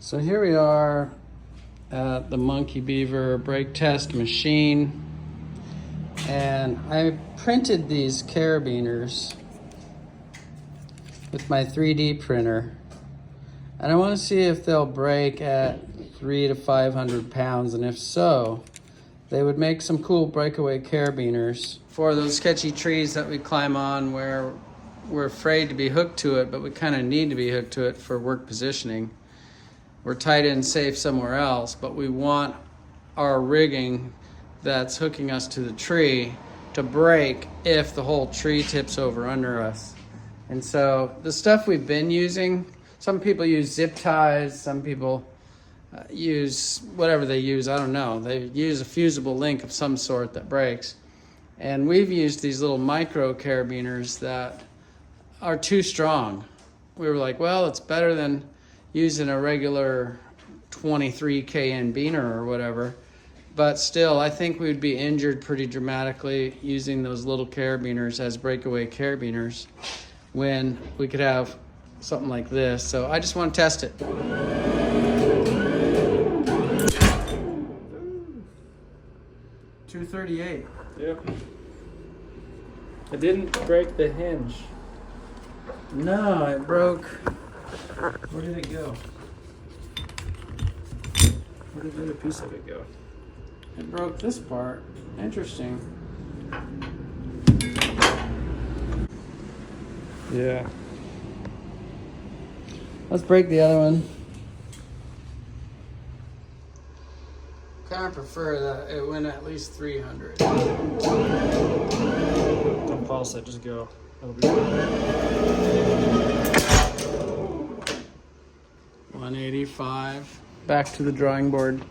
So here we are at the Monkey Beaver brake test machine, and I printed these carabiners with my 3D printer, and I want to see if they'll break at 300 to 500 pounds, and if so, they would make some cool breakaway carabiners for those sketchy trees that we climb on where we're afraid to be hooked to it, but we kind of need to be hooked to it for work positioning. We're tied in safe somewhere else, but we want our rigging that's hooking us to the tree to break if the whole tree tips over under us. And so the stuff we've been using, some people use zip ties, some people use whatever they use, I don't know. They use a fusible link of some sort that breaks. And we've used these little micro carabiners that are too strong. We were like, well, it's better than using a regular 23 kN beaner or whatever. But still, I think we would be injured pretty dramatically using those little carabiners as breakaway carabiners when we could have something like this. So I just want to test it. 238. Yep. It didn't break the hinge. No, it broke. Where did it go? Where did the other piece of it go? It broke this part. Interesting. Yeah. Let's break the other one. Kind of prefer that it went at least 300. Don't pulse it, just go. That'll be fine. 185. Back to the drawing board.